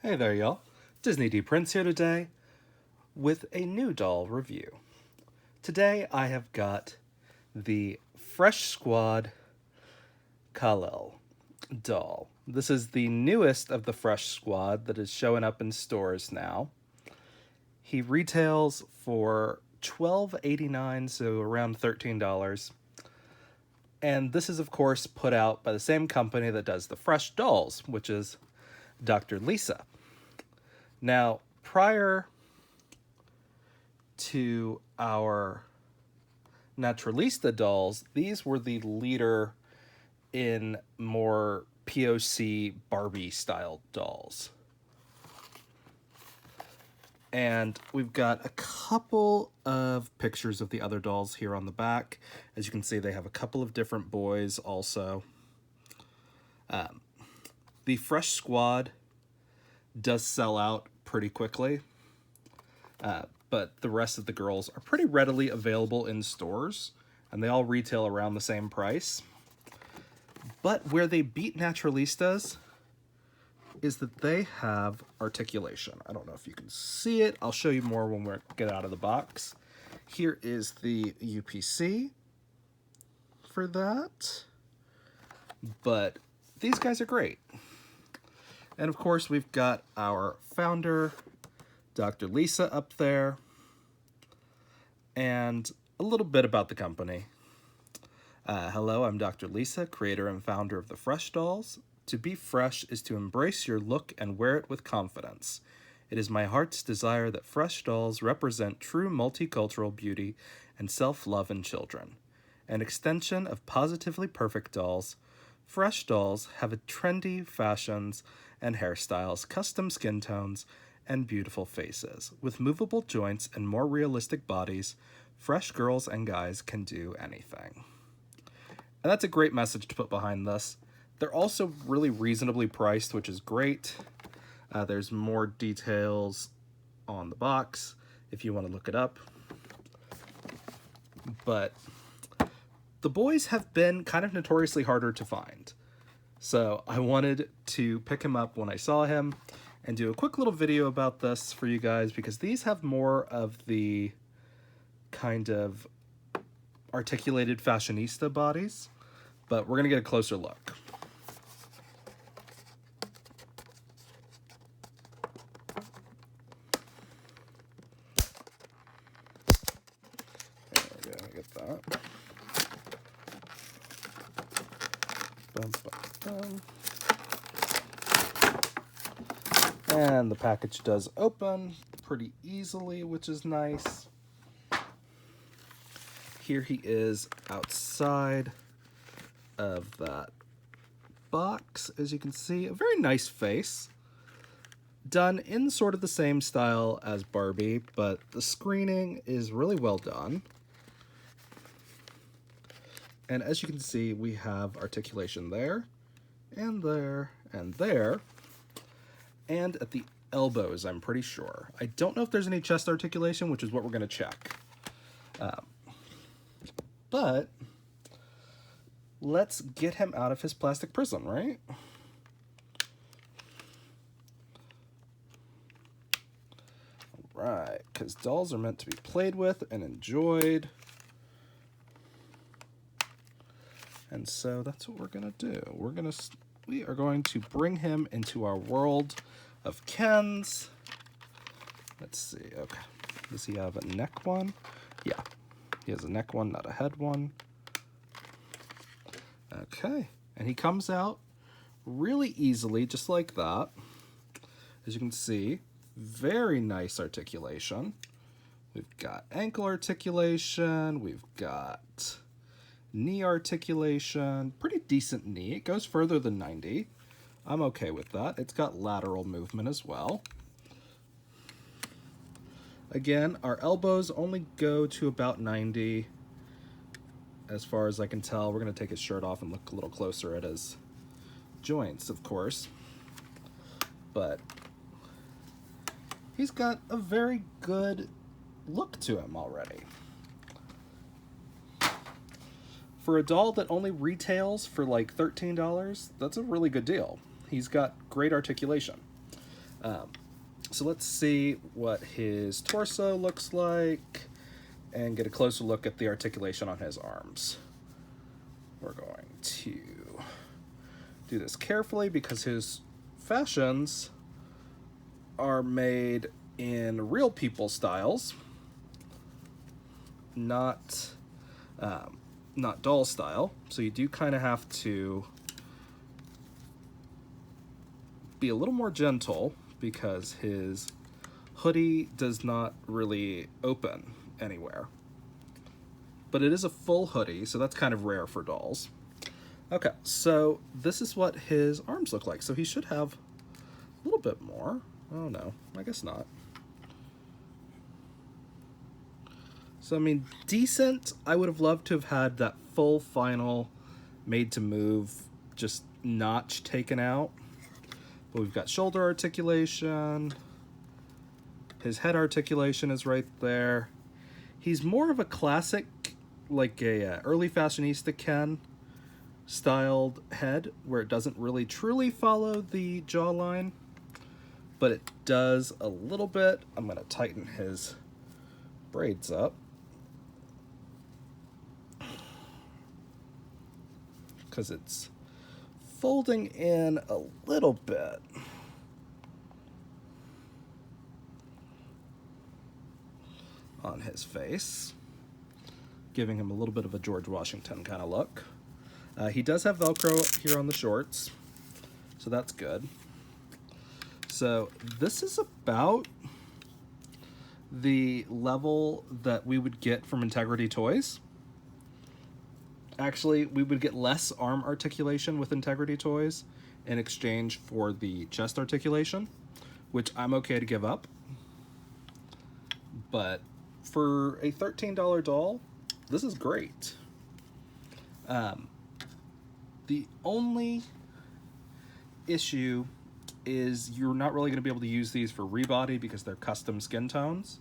Hey there, y'all. Disney D Prince here today with a new doll review. Today I have got the Fresh Squad Kahlil doll. This is the newest of the Fresh Squad that is showing up in stores now. He retails for $12.89, so around $13. And this is, of course, put out by the same company that does the Fresh Dolls, which is Dr. Lisa. Now, prior to our Naturalista dolls, these were the leader in more POC Barbie style dolls. And we've got a couple of pictures of the other dolls here on the back. As you can see, they have a couple of different boys also. The Fresh Squad does sell out pretty quickly, but the rest of the girls are pretty readily available in stores, and they all retail around the same price. But where they beat Naturalistas is that they have articulation. I don't know if you can see it. I'll show you more when we get out of the box. Here is the UPC for that. But these guys are great. And of course, we've got our founder, Dr. Lisa, up there, and a little bit about the company. Hello, I'm Dr. Lisa, creator and founder of the Fresh Dolls. To be fresh is to embrace your look and wear it with confidence. It is my heart's desire that Fresh Dolls represent true multicultural beauty and self-love in children. An extension of Positively Perfect Dolls, Fresh Dolls have a trendy fashions and hairstyles, custom skin tones, and beautiful faces. With movable joints and more realistic bodies, fresh girls and guys can do anything. And that's a great message to put behind this. They're also really reasonably priced, which is great. There's more details on the box if you want to look it up. But the boys have been kind of notoriously harder to find. So I wanted to pick him up when I saw him and do a quick little video about this for you guys, because these have more of the kind of articulated fashionista bodies, but we're going to get a closer look. There we go, get that. Bum, bum, bum. And the package does open pretty easily, which is nice. Here he is outside of that box. As you can see, a very nice face. Done in sort of the same style as Barbie, but the screening is really well done. And as you can see, we have articulation there, and there, and there, and at the elbows, I'm pretty sure. I don't know if there's any chest articulation, which is what we're going to check. But let's get him out of his plastic prison, right? Right, because dolls are meant to be played with and enjoyed. And so that's what we're gonna do. We are going to bring him into our world of Kens. Let's see. Okay, does he have a neck one? Yeah, he has a neck one, not a head one. Okay, and he comes out really easily, just like that. As you can see, very nice articulation. We've got ankle articulation. We've got knee articulation, pretty decent knee. It goes further than 90. I'm okay with that. It's got lateral movement as well. Again, our elbows only go to about 90. As far as I can tell, we're going to take his shirt off and look a little closer at his joints, of course. But he's got a very good look to him already. For a doll that only retails for like $13, that's a really good deal. He's got great articulation. So let's see what his torso looks like and get a closer look at the articulation on his arms. We're going to do this carefully because his fashions are made in real people styles, not doll style. So you do kind of have to be a little more gentle because his hoodie does not really open anywhere. But it is a full hoodie, so that's kind of rare for dolls. Okay, so this is what his arms look like. So he should have a little bit more. Oh no, I guess not. So I mean, decent. I would have loved to have had that full final made to move, just notch taken out. But we've got shoulder articulation. His head articulation is right there. He's more of a classic, like a early fashionista Ken styled head, where it doesn't really truly follow the jawline, but it does a little bit. I'm going to tighten his braids up. Because it's folding in a little bit. On his face, giving him a little bit of a George Washington kind of look. He does have Velcro here on the shorts, so that's good. So this is about the level that we would get from Integrity Toys. Actually, we would get less arm articulation with Integrity Toys in exchange for the chest articulation, which I'm okay to give up. But for a $13 doll, this is great. The only issue is you're not really going to be able to use these for rebody because they're custom skin tones.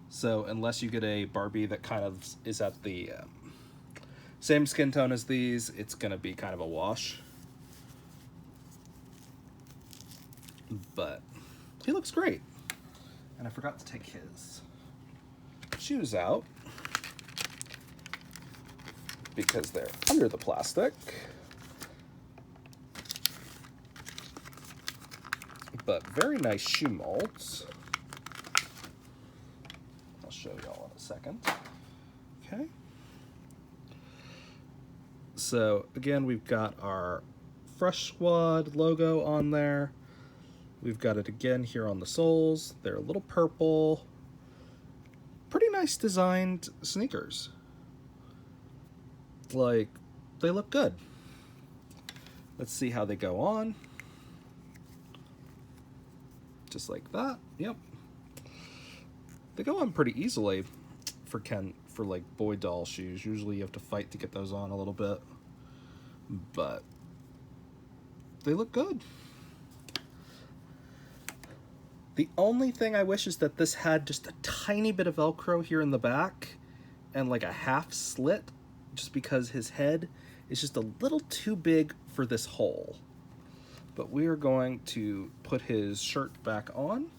So unless you get a Barbie that kind of is at the same skin tone as these, it's going to be kind of a wash. But he looks great. And I forgot to take his shoes out because they're under the plastic. But very nice shoe molds. I'll show y'all in a second. Okay. So again, we've got our Fresh Squad logo on there. We've got it again here on the soles. They're a little purple. Pretty nice designed sneakers. Like, they look good. Let's see how they go on. Just like that. Yep. They go on pretty easily for like boy doll shoes. Usually you have to fight to get those on a little bit. But they look good. The only thing I wish is that this had just a tiny bit of Velcro here in the back and like a half slit, just because his head is just a little too big for this hole. But we are going to put his shirt back on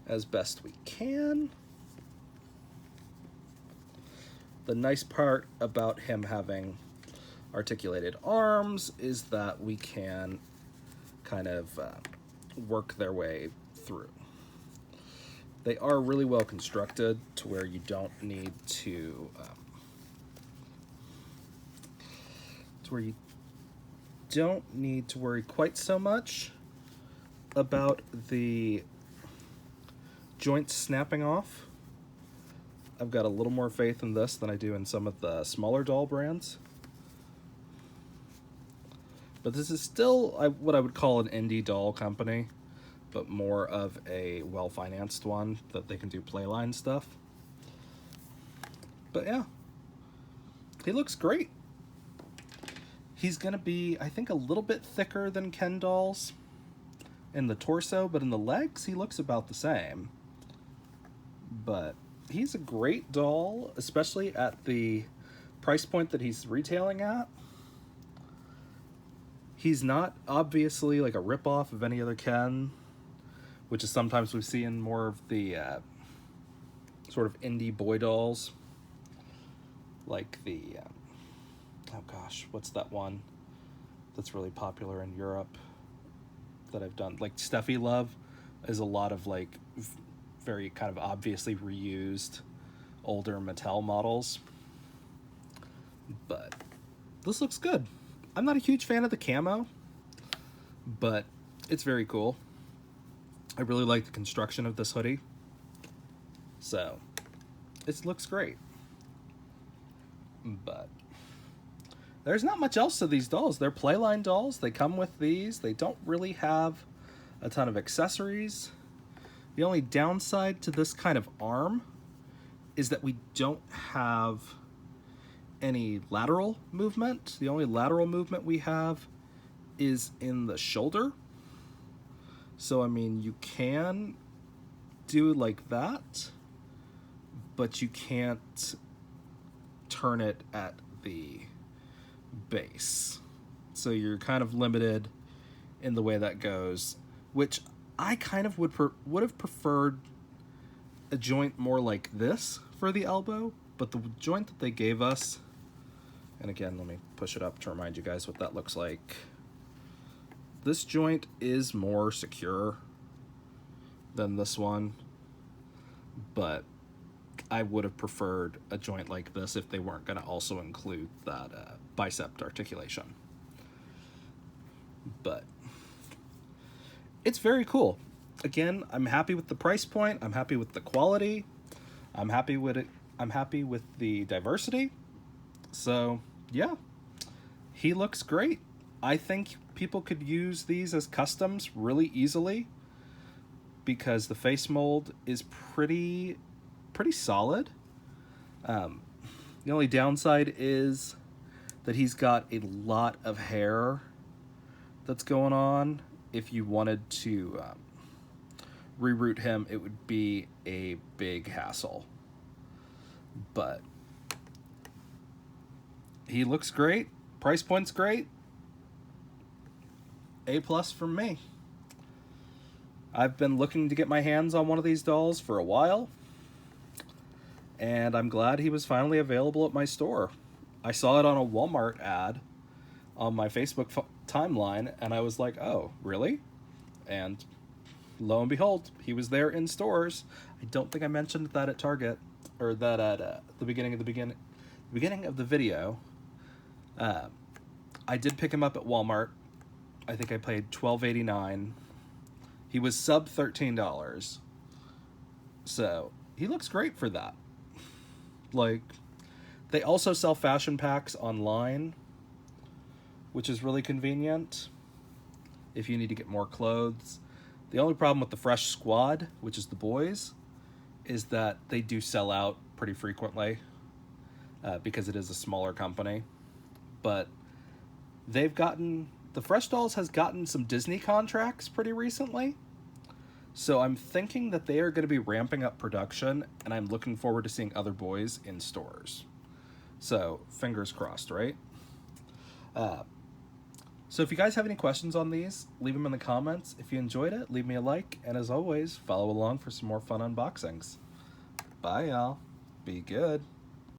as best we can. The nice part about him having articulated arms is that we can kind of work their way through. They are really well constructed to where you don't need to worry quite so much about the joints snapping off. I've got a little more faith in this than I do in some of the smaller doll brands. But this is still what I would call an indie doll company, but more of a well-financed one that they can do playline stuff. But yeah, he looks great. He's going to be, I think, a little bit thicker than Ken dolls in the torso, but in the legs, he looks about the same. But he's a great doll, especially at the price point that he's retailing at. He's not obviously like a ripoff of any other Ken, which is sometimes we see in more of the sort of indie boy dolls, like the oh gosh, what's that one that's really popular in Europe that I've done? Like Steffi Love is a lot of like very kind of obviously reused older Mattel models. But this looks good. I'm not a huge fan of the camo, but it's very cool. I really like the construction of this hoodie. So, it looks great. But there's not much else to these dolls. They're Playline dolls. They come with these. They don't really have a ton of accessories. The only downside to this kind of arm is that we don't have any lateral movement. The only lateral movement we have is in the shoulder. So, I mean, you can do like that, but you can't turn it at the base. So you're kind of limited in the way that goes, which I kind of would have preferred a joint more like this for the elbow, but the joint that they gave us, and again, let me push it up to remind you guys what that looks like. This joint is more secure than this one, but I would have preferred a joint like this if they weren't going to also include that bicep articulation. But it's very cool. Again, I'm happy with the price point. I'm happy with the quality. I'm happy with it. I'm happy with the diversity. So, yeah, he looks great. I think people could use these as customs really easily because the face mold is pretty solid. The only downside is that he's got a lot of hair that's going on. If you wanted to reroute him, it would be a big hassle. But he looks great. Price point's great. A+ from me. I've been looking to get my hands on one of these dolls for a while, and I'm glad he was finally available at my store. I saw it on a Walmart ad on my Facebook timeline, and I was like, oh, really? And lo and behold, he was there in stores. I don't think I mentioned that at Target, or that at the beginning of the video. I did pick him up at Walmart. I think I paid $12.89. He was sub $13. So he looks great for that. Like, they also sell fashion packs online, which is really convenient if you need to get more clothes. The only problem with the Fresh Squad, which is the boys, is that they do sell out pretty frequently because it is a smaller company. But the Fresh Dolls has gotten some Disney contracts pretty recently. So I'm thinking that they are going to be ramping up production, and I'm looking forward to seeing other boys in stores. So fingers crossed, right? So if you guys have any questions on these, leave them in the comments. If you enjoyed it, leave me a like. And as always, follow along for some more fun unboxings. Bye, y'all. Be good.